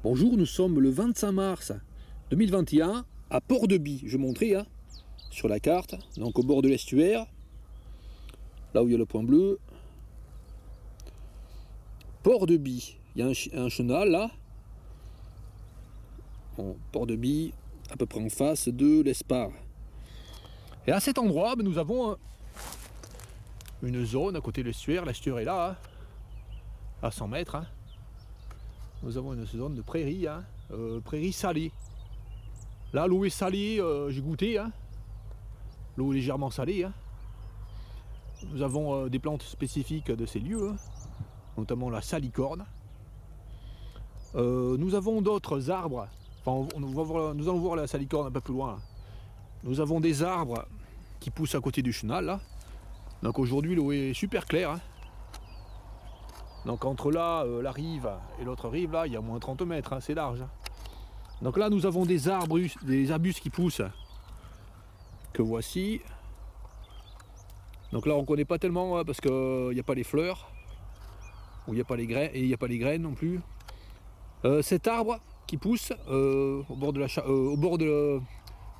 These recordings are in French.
Bonjour, nous sommes le 25 mars 2021 à Port-de-Bie. Je montrais sur la carte, donc au bord de l'estuaire, là où il y a le point bleu. Port-de-Bie, il y a un chenal là. Bon, Port-de-Bie, à peu près en face de l'Espar. Et à cet endroit, nous avons une zone à côté de l'estuaire. L'estuaire est là, à 100 mètres. Nous avons une zone de prairie, prairie salée. Là, l'eau est salée, j'ai goûté. L'eau est légèrement salée. Nous avons des plantes spécifiques de ces lieux, notamment la salicorne. Nous avons d'autres arbres. Enfin, nous allons voir la salicorne un peu plus loin. Nous avons des arbres qui poussent à côté du chenal. Là. Donc aujourd'hui, l'eau est super claire. Donc entre là, la rive et l'autre rive, là, il y a moins 30 mètres, c'est large. Donc là, nous avons des arbustes qui poussent, que voici. Donc là, on ne connaît pas tellement parce qu'il n'y a pas les fleurs, ou il n'y a pas les graines, et il n'y a pas les graines non plus. Cet arbre qui pousse au bord de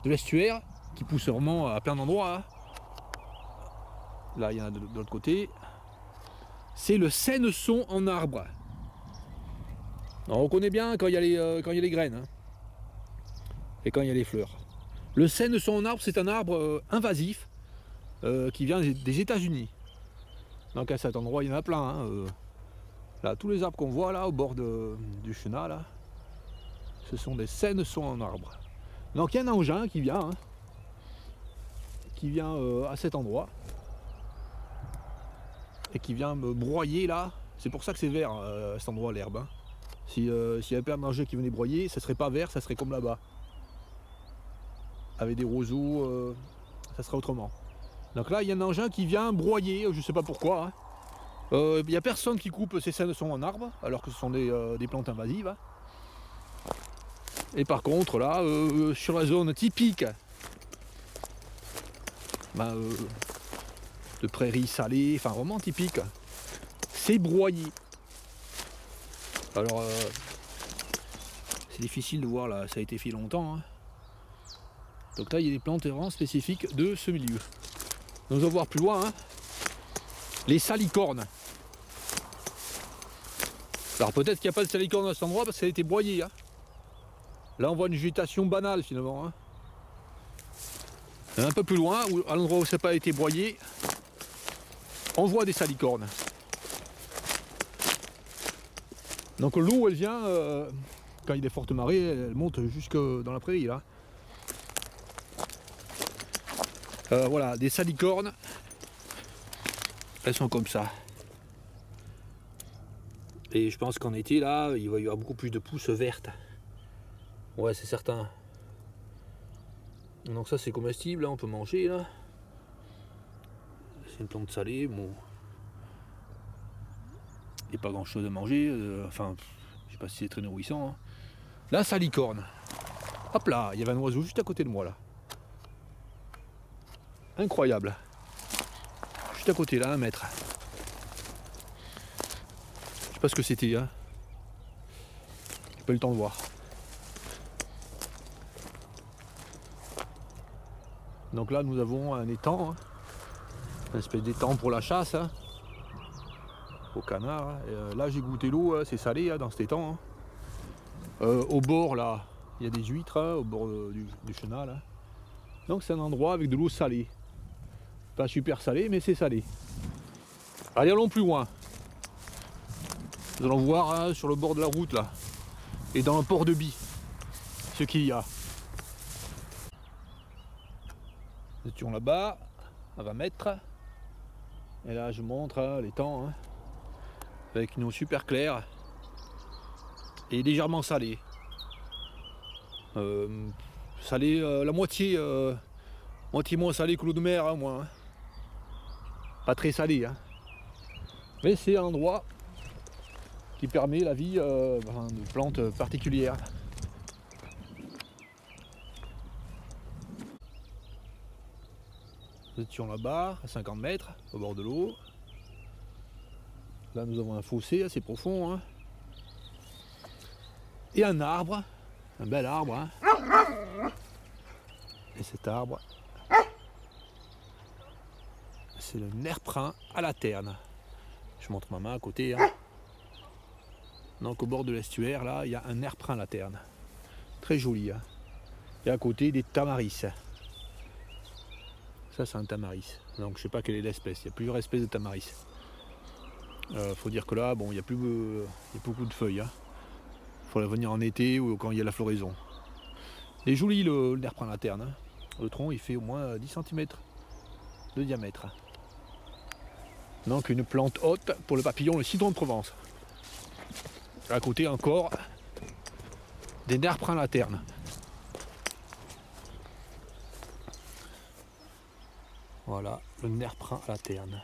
l'estuaire, qui pousse vraiment à plein d'endroits. Là, il y en a de l'autre côté. C'est le Sénesson en arbre. Alors, on connaît bien quand il y a les graines et quand il y a les fleurs. Le Sénesson en arbre, c'est un arbre invasif qui vient des États-Unis. Donc à cet endroit, il y en a plein. Là, tous les arbres qu'on voit là au bord du chenal, là, ce sont des Sénessons en arbre. Donc il y a un engin qui vient à cet endroit et qui vient me broyer là. C'est pour ça que c'est vert à cet endroit l'herbe. S'il y avait pas un engin qui venait broyer, ça serait pas vert, ça serait comme là-bas. Avec des roseaux, ça serait autrement. Donc là, il y a un engin qui vient broyer, je sais pas pourquoi. Il n'y a personne qui coupe ces Sénessons en arbre, alors que ce sont des plantes invasives. Et par contre, là, sur la zone typique de prairies salées, enfin vraiment typique, c'est broyé. Alors, c'est difficile de voir là, ça a été fait longtemps. Donc là, il y a des plantes vraiment spécifiques de ce milieu. Nous allons voir plus loin, les salicornes. Alors peut-être qu'il n'y a pas de salicorne à cet endroit parce qu'elle a été broyée. Là, on voit une végétation banale finalement. Et un peu plus loin, à l'endroit où ça n'a pas été broyé, on voit des salicornes. Donc l'eau, elle vient, quand il y a des fortes marées, elle monte jusque dans la prairie là. Voilà, des salicornes. Elles sont comme ça. Et je pense qu'en été là, il va y avoir beaucoup plus de pousses vertes. Ouais, c'est certain. Donc ça c'est comestible, là, on peut manger là. C'est une plante salée, bon. Il n'y a pas grand chose à manger, enfin, je sais pas si c'est très nourrissant. La salicorne. Hop là, il y avait un oiseau juste à côté de moi là. Incroyable. Juste à côté là, 1 mètre. Je sais pas ce que c'était, J'ai pas eu le temps de voir. Donc là nous avons un étang, une espèce d'étang pour la chasse, au canard. Et, là j'ai goûté l'eau, c'est salé dans cet étang. Au bord là, il y a des huîtres au bord du chenal. Donc c'est un endroit avec de l'eau salée. Pas super salé, mais c'est salé. Allez, allons plus loin. Nous allons voir sur le bord de la route là, et dans le Port-de-Bie, ce qu'il y a. Nous étions là-bas, à 20 mètres. Et là, je montre l'étang, avec une eau super claire et légèrement salée. Salée, la moitié moins salée que l'eau de mer, moi. Pas très salée, mais c'est un endroit qui permet la vie de plantes particulières. Nous étions là-bas, à 50 mètres, au bord de l'eau. Là, nous avons un fossé assez profond. Et un arbre, un bel arbre. Hein. Et cet arbre, c'est le nerprin à la terne. Je montre ma main à côté. Hein. Donc au bord de l'estuaire, là, il y a un nerprin à la terne. Très joli. Hein. Et à côté, des tamaris. Ça, c'est un tamaris. Donc je sais pas quelle est l'espèce. Il y a plusieurs espèces de tamaris. Faut dire que là, bon, il y a beaucoup de feuilles. Hein. Faudrait venir en été ou quand il y a la floraison. Il est joli le nerprin à la terne. Hein. Le tronc, il fait au moins 10 cm de diamètre. Donc une plante haute pour le papillon, le citron de Provence. À côté encore des nerprins à la terne. Voilà, le nerprin à la terne.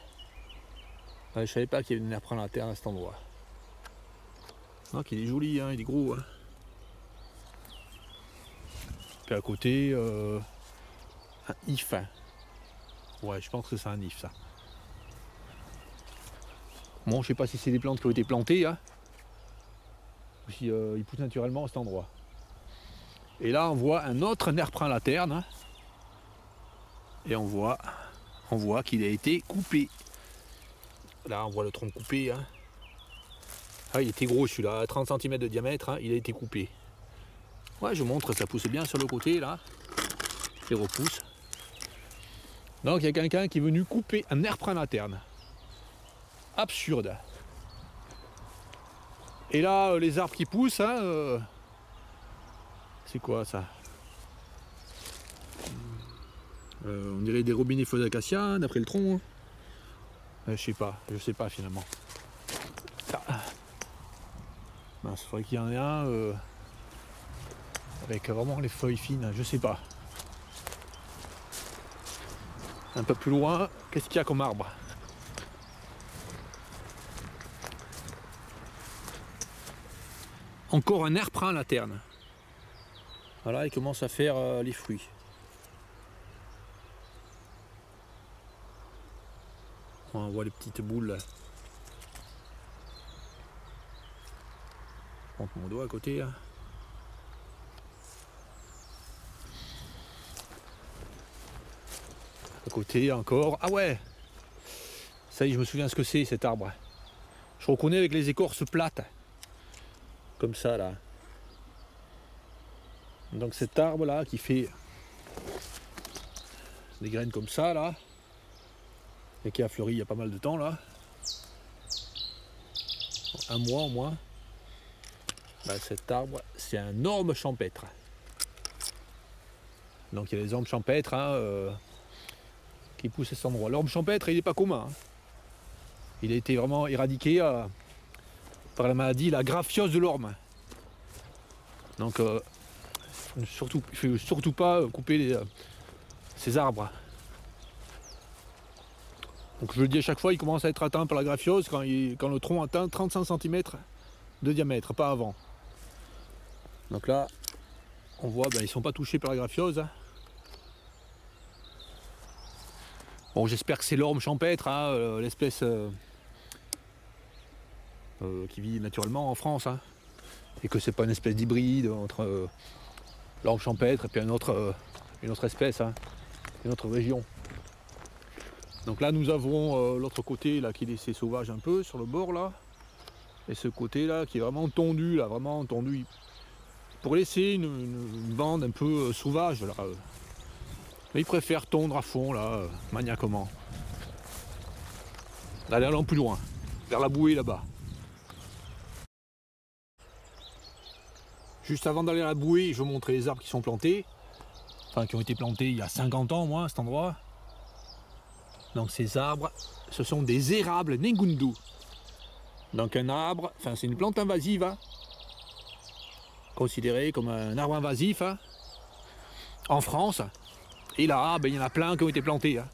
Je savais pas qu'il y avait des nerprins à la terne à cet endroit. Donc il est joli, hein, il est gros. Hein. Puis à côté, un if. Ouais, je pense que c'est un if ça. Bon, je sais pas si c'est des plantes qui ont été plantées, hein, ou si ils poussent naturellement à cet endroit. Et là, on voit un autre nerprin à la terne. Hein, et on voit qu'il a été coupé. Là, on voit le tronc coupé. Hein. Ah, il était gros celui-là, 30 cm de diamètre, hein, il a été coupé. Ouais, je montre, ça pousse bien sur le côté, là. Il repousse. Donc, il y a quelqu'un qui est venu couper un nerprin à la terne. Absurde. Et là, les arbres qui poussent, hein, c'est quoi ça? On dirait des robinets feux d'acacia, hein, d'après le tronc. Hein. Je sais pas finalement. Ah. Il faudrait qu'il y en ait un avec vraiment les feuilles fines, je sais pas. Un peu plus loin, qu'est-ce qu'il y a comme arbre? Encore un nerprin à la terne. Voilà, il commence à faire les fruits. On voit les petites boules. Je monte mon doigt à côté. Là. À côté encore. Ah ouais! Ça y est, je me souviens ce que c'est cet arbre. Je reconnais avec les écorces plates. Comme ça là. Donc cet arbre là qui fait des graines comme ça là. Et qui a fleuri il y a pas mal de temps là. Un mois au moins. Ben, cet arbre, c'est un orme champêtre. Donc il y a les ormes champêtres hein, qui poussent à cet endroit. L'orme champêtre, il n'est pas commun. Hein. Il a été vraiment éradiqué par la maladie, la graphiose de l'orme. Donc il ne faut surtout pas couper ces arbres. Donc je le dis à chaque fois, il commence à être atteint par la graphiose quand le tronc atteint 35 cm de diamètre, pas avant. Donc là, on voit, ben, ils ne sont pas touchés par la graphiose. Bon, j'espère que c'est l'orme champêtre, hein, l'espèce qui vit naturellement en France. Hein, et que c'est pas une espèce d'hybride entre l'orme champêtre et puis une autre espèce, hein, une autre région. Donc là, nous avons l'autre côté là, qui est laissé sauvage un peu sur le bord là. Et ce côté là qui est vraiment tondu, là, vraiment tondu. Pour laisser une bande un peu sauvage là. Mais ils préfèrent tondre à fond là, maniaquement. Allez, allons plus loin, vers la bouée là-bas. Juste avant d'aller à la bouée, je vais vous montrer les arbres qui sont plantés. Enfin, qui ont été plantés il y a 50 ans au moins à cet endroit. Donc ces arbres, ce sont des érables Ngundu. Donc un arbre, enfin c'est une plante invasive, hein, considérée comme un arbre invasif hein, en France. Et là, ben, il y en a plein qui ont été plantés. Hein.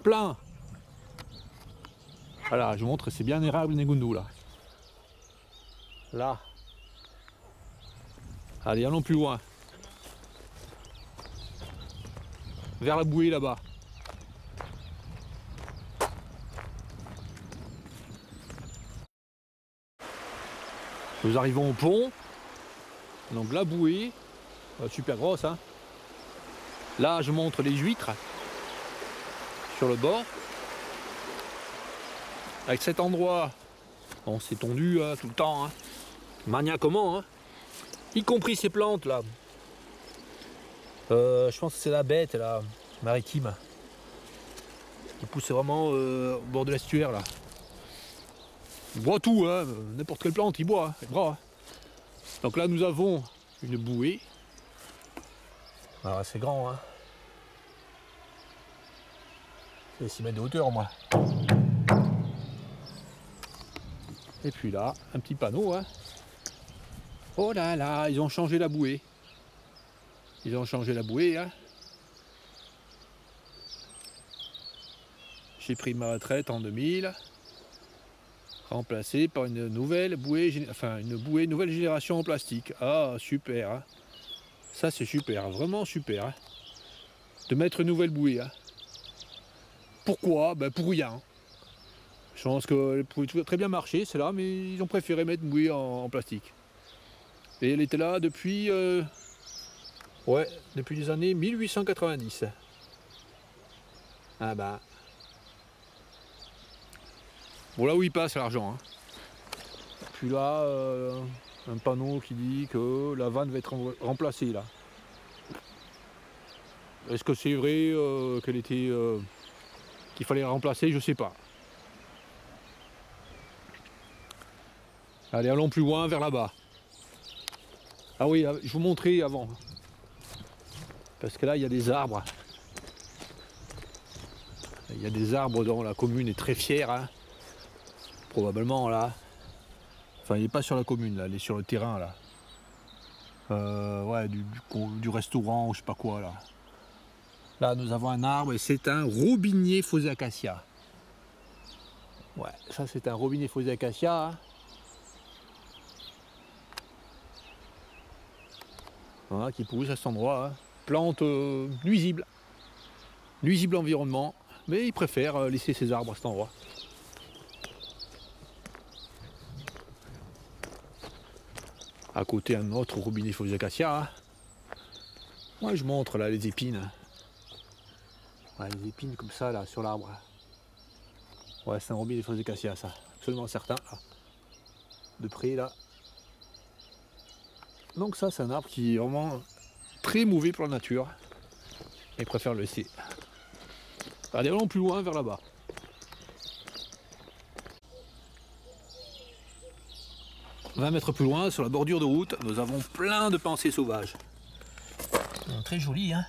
Plein. Voilà, je vous montre, c'est bien érable Ngundu là. Là. Allez, allons plus loin. Vers la bouée là-bas. Nous arrivons au pont. Donc la bouée, super grosse, hein. Là je montre les huîtres sur le bord. Avec cet endroit, bon, c'est tondu hein, tout le temps, hein. Maniaquement, hein. Y compris ces plantes là. Je pense que c'est la bête là, maritime. Qui pousse vraiment au bord de l'estuaire là. Il boit tout, hein, n'importe quelle plante, il boit, il boit. Hein. Donc là nous avons une bouée. Alors c'est grand, hein. C'est 6 mètres de hauteur au moins. Et puis là, un petit panneau, hein. Oh là là, ils ont changé la bouée. Ils ont changé la bouée, hein. J'ai pris ma retraite en 2000, remplacée par une nouvelle bouée, enfin une bouée nouvelle génération en plastique. Ah super, hein. Ça c'est super, vraiment super, hein. De mettre une nouvelle bouée. Hein. Pourquoi? Ben pour rien. Je pense qu'elle pouvait très bien marcher, celle-là, mais ils ont préféré mettre une bouée en plastique. Et elle était là depuis, ouais, depuis les années 1890. Ah bah. Bon là où il passe l'argent. Hein. Puis là, un panneau qui dit que la vanne va être remplacée là. Est-ce que c'est vrai qu'elle était, qu'il fallait la remplacer? Je sais pas. Allez, allons plus loin vers là-bas. Ah oui, je vous montrais avant. Parce que là, il y a des arbres. Il y a des arbres dont la commune est très fière. Hein. Probablement là. Enfin, il n'est pas sur la commune, là, il est sur le terrain là. Ouais, du restaurant ou je sais pas quoi là. Là, nous avons un arbre et c'est un robinier faux acacia. Ouais, ça c'est un robinier faux acacia. Hein. Voilà, qui pousse à cet endroit. Hein. Plante nuisible. Nuisible à l'environnement. Mais ils préfèrent laisser ces arbres à cet endroit. À côté, un autre robinet faux acacia. Hein. Moi, je montre là les épines. Ouais, les épines comme ça là sur l'arbre. Ouais, c'est un robinet faux acacia, ça. Absolument certain. Là. De près là. Donc ça, c'est un arbre qui est vraiment très mauvais pour la nature. Et préfère le laisser. Allez, allons plus loin vers là-bas. « 20 mètres plus loin, sur la bordure de route, nous avons plein de pensées sauvages. Très joli, hein.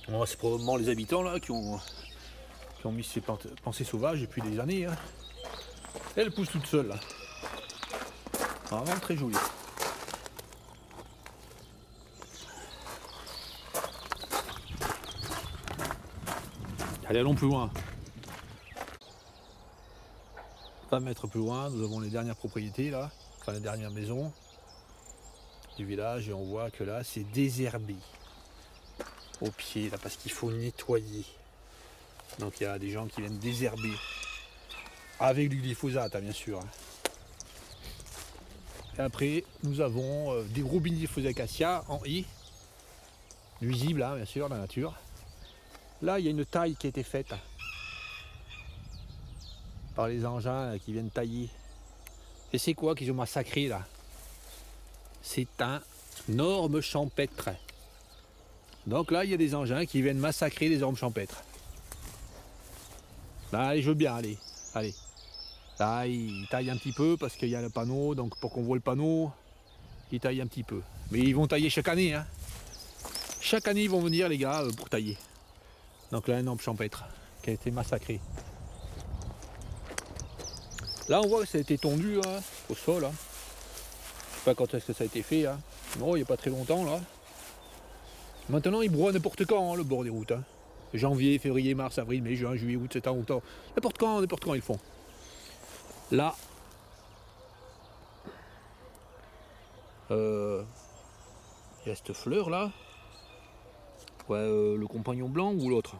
Bon, c'est probablement les habitants là qui ont mis ces pensées sauvages depuis des années. Hein. Elles poussent toutes seules là. Vraiment très joli. Allez, allons plus loin. 20 mètres plus loin, nous avons les dernières propriétés là, enfin les dernières maisons du village et on voit que là c'est désherbé au pied là parce qu'il faut nettoyer. Donc il y a des gens qui viennent désherber avec du glyphosate hein, bien sûr. Et après nous avons des robiniers faux acacia en I, nuisibles hein, bien sûr la nature. Là il y a une taille qui a été faite par les engins qui viennent tailler. Et c'est quoi qu'ils ont massacré là? C'est un orme champêtre. Donc là, il y a des engins qui viennent massacrer les ormes champêtres. Là, allez, je veux bien, allez. Allez. Là, ils taillent un petit peu parce qu'il y a le panneau, donc pour qu'on voit le panneau, ils taillent un petit peu. Mais ils vont tailler chaque année, hein. Chaque année, ils vont venir, les gars, pour tailler. Donc là, un orme champêtre qui a été massacré. Là, on voit que ça a été tondu hein, au sol. Hein. Je sais pas quand est-ce que ça a été fait. Hein. Non, il n'y a pas très longtemps là. Maintenant, ils broient n'importe quand hein, le bord des routes. Hein. Janvier, février, mars, avril, mai, juin, juillet, août, septembre, octobre. N'importe quand ils le font. Là, il y a cette fleur là. Ouais, le compagnon blanc ou l'autre.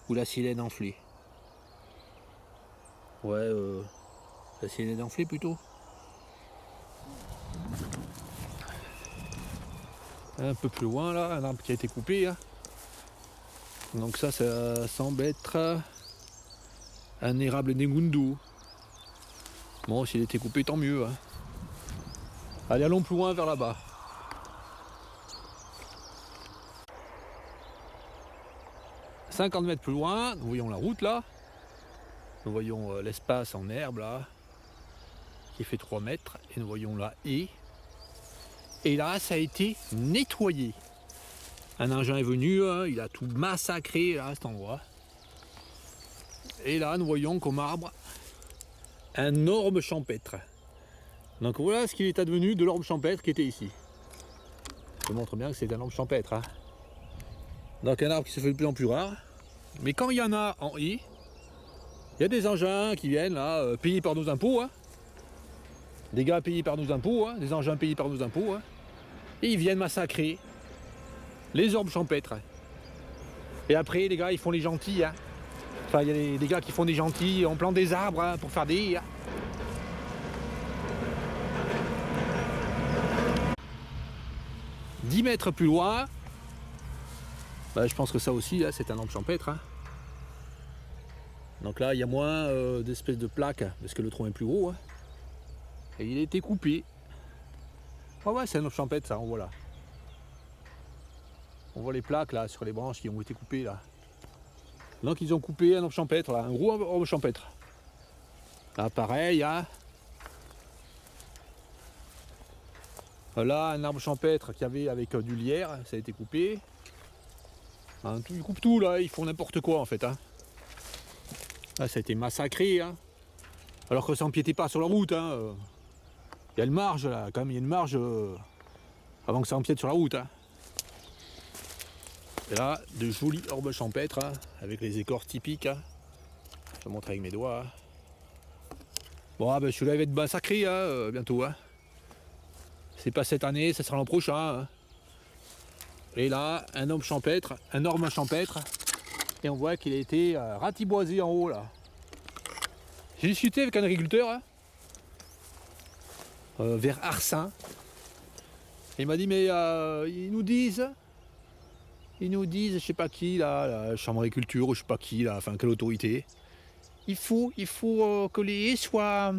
Ou la silène enflée. Ouais, On va essayer d'enfler plutôt. Un peu plus loin là, un arbre qui a été coupé. Hein. Donc ça semble être un érable Negundu. Bon, s'il était coupé, tant mieux. Hein. Allez, allons plus loin vers là-bas. « 50 mètres plus loin, nous voyons la route là. Nous voyons l'espace en herbe là, qui fait 3 mètres. Et nous voyons la haie. Et là, ça a été nettoyé. Un engin est venu, hein, il a tout massacré là, à cet endroit. Et là, nous voyons comme arbre un orme champêtre. Donc voilà ce qu'il est advenu de l'orme champêtre qui était ici. Je montre bien que c'est un orme champêtre. Hein. Donc un arbre qui se fait de plus en plus rare. Mais quand il y en a en haie, il y a des engins qui viennent là, payés par nos impôts. Hein. Des gars payés par nos impôts, hein, des engins payés par nos impôts. Hein. Et ils viennent massacrer les ormes champêtres. Et après, les gars, ils font les gentils. Hein. Enfin, il y a des gars qui font des gentils, on plante des arbres hein, pour faire des haies. Hein. « 10 mètres plus loin, bah, je pense que ça aussi, là, c'est un orme champêtre. Hein. Donc là, il y a moins d'espèces de plaques, parce que le tronc est plus gros. Hein. Et il a été coupé. Ouais, c'est un orme champêtre, ça, on voit là. On voit les plaques là sur les branches qui ont été coupées là. Donc ils ont coupé un orme champêtre là, un gros orme champêtre. Là pareil, hein. Là un arbre champêtre qu'il y avait avec du lierre, ça a été coupé. Hein, ils coupent tout là, ils font n'importe quoi en fait. Hein. Là ça a été massacré. Hein. Alors que ça n'empiétait pas sur la route. Hein. Il y a une marge là, quand même, il y a une marge avant que ça empiète sur la route. Hein. Et là, de jolis orbes champêtres, hein, avec les écorces typiques. Hein. Je vais montrer avec mes doigts. Hein. Bon, ah, ben, celui-là va être massacré hein, bientôt. Hein. C'est pas cette année, ça sera l'an prochain. Hein. Et là, un orme champêtre, et on voit qu'il a été ratiboisé en haut là. J'ai discuté avec un agriculteur hein, vers Arsin. Il m'a dit mais ils nous disent, je sais pas qui là, la chambre d'agriculture, je sais pas qui là, enfin quelle autorité. Il faut que les haies soient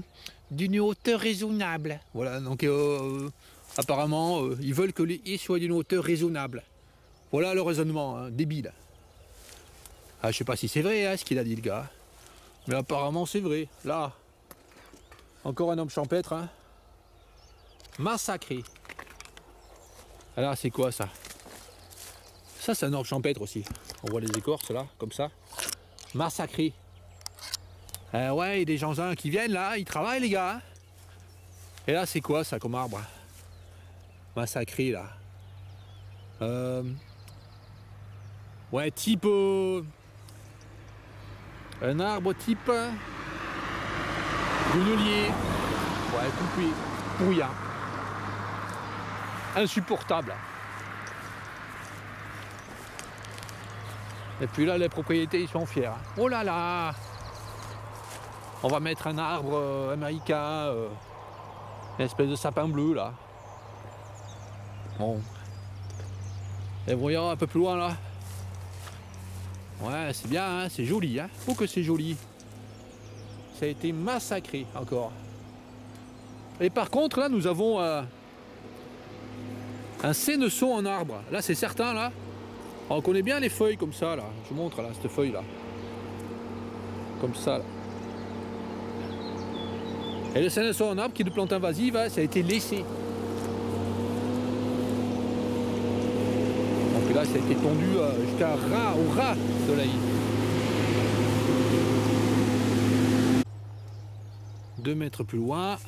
d'une hauteur raisonnable. Voilà, donc apparemment ils veulent que les haies soient d'une hauteur raisonnable. Voilà le raisonnement, hein, débile. Ah, je sais pas si c'est vrai hein, ce qu'il a dit le gars. Mais apparemment c'est vrai. Là, encore un orme champêtre, hein, massacré. Alors c'est quoi ça? Ça c'est un orme champêtre aussi. On voit les écorces là, comme ça. Massacré. Ouais, il y a des gens qui viennent là, ils travaillent les gars. Hein. Et là c'est quoi ça comme arbre? Massacré là. Ouais, type... un arbre type... Genelier. Ouais, coupé. Pourriant. Insupportable. Et puis là, les propriétés, ils sont fiers. Oh là là! On va mettre un arbre américain, une espèce de sapin bleu, là. Bon. Et voyons un peu plus loin, là. Ouais, c'est bien, hein, c'est joli, hein. Oh que c'est joli. Ça a été massacré, encore. Et par contre, là, nous avons un sénesson en arbre. Là, c'est certain, là. On connaît bien les feuilles comme ça, là. Je vous montre, là, cette feuille, là. Comme ça, là. Et le sénesson en arbre, qui est de plante invasive, hein, ça a été laissé. Donc là, ça a été tondu jusqu'à au ras de la haie. 2 mètres plus loin,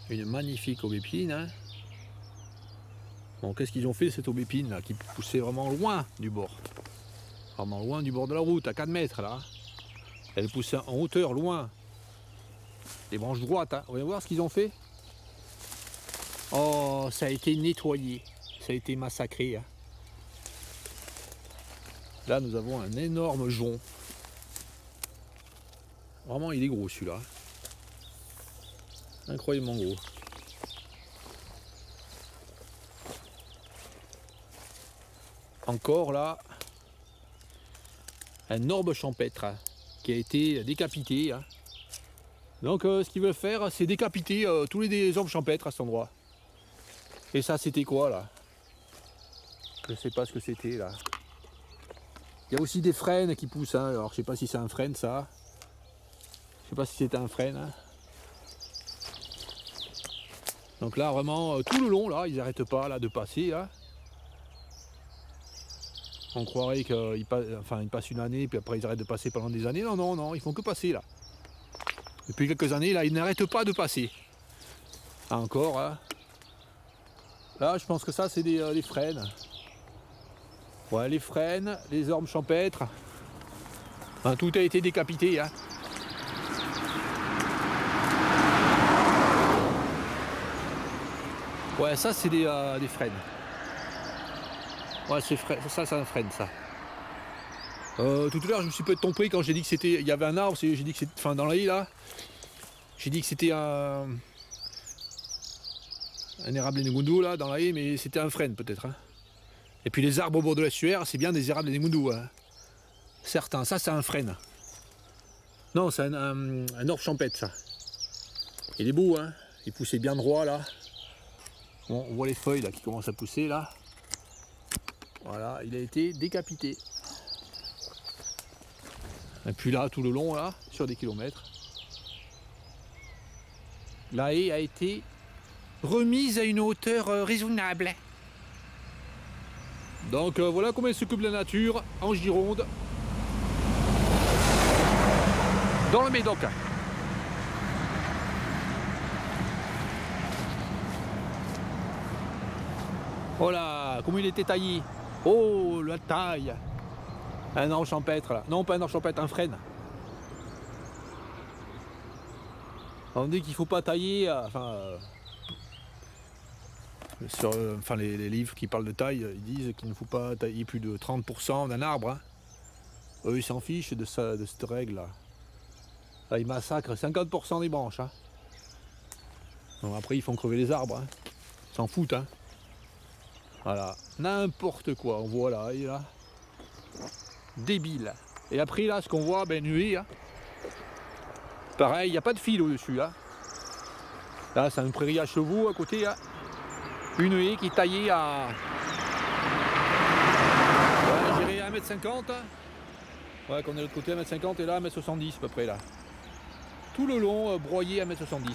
une magnifique aubépine. Hein. Bon, qu'est-ce qu'ils ont fait cette aubépine là, qui poussait vraiment loin du bord? Vraiment loin du bord de la route, à 4 mètres là. Elle poussait en hauteur, loin. Les branches droites, hein. On va voir ce qu'ils ont fait. Oh, ça a été nettoyé. Ça a été massacré. Hein. Là, nous avons un énorme jonc. Vraiment, il est gros celui-là. Incroyablement gros. Encore là, un orbe champêtre qui a été décapité. Donc ce qu'ils veulent faire, c'est décapiter tous les orbes champêtres à cet endroit. Et ça, c'était quoi là? Je sais pas ce que c'était là. Il y a aussi des frênes qui poussent. Alors je sais pas si c'est un frêne ça. Je sais pas si c'était un frêne. Donc là vraiment tout le long là, ils n'arrêtent pas là de passer là. On croirait qu'ils passent une année, puis après ils arrêtent de passer pendant des années. Non, non, non, ils font que passer là. Depuis quelques années là, ils n'arrêtent pas de passer. Encore hein. Là je pense que ça c'est des frênes. Ouais, les frênes, les orbes champêtres. Hein, tout a été décapité. Hein. Ouais, ça c'est des frênes. Ouais, ça c'est un frêne ça. Tout à l'heure je me suis peut-être trompé quand j'ai dit que c'était. Il y avait un arbre, j'ai dit que c'était. Enfin dans la haie là. J'ai dit que c'était un érable Nemundu là dans la haie, mais c'était un frêne peut-être. Hein. Et puis les arbres au bord de l'estuaire, c'est bien des érables Nemundu. Hein. Certains, ça c'est un frêne. Non, c'est un orbe champêtre ça. Il est beau, hein. Il poussait bien droit là. Bon, on voit les feuilles là qui commencent à pousser là. Voilà, il a été décapité. Et puis là, tout le long là, sur des kilomètres, la haie a été remise à une hauteur raisonnable. Donc voilà comment il s'occupe de la nature en Gironde, dans le Médoc. Voilà, comment il était taillé. Oh, la taille. Un arbre champêtre là. Non, pas un arbre champêtre, un frêne. On dit qu'il ne faut pas tailler, les livres qui parlent de taille, ils disent qu'il ne faut pas tailler plus de 30% d'un arbre. Hein. Eux, ils s'en fichent de cette règle-là. Là, ils massacrent 50% des branches. Hein. Donc, après, ils font crever les arbres. Hein. Ils s'en foutent. Hein. Voilà, n'importe quoi, on voit là, et là. Débile. Et après, là, ce qu'on voit, ben, nuée. Hein. Pareil, il n'y a pas de fil au-dessus. Hein. Là, c'est une prairie à chevaux à côté. Hein. Une haie qui est taillée à. Ouais, j'irai à 1m50. Hein. Ouais, qu'on est de l'autre côté à 1m50 et là à 1m70 à peu près là. Tout le long, broyé à 1m70.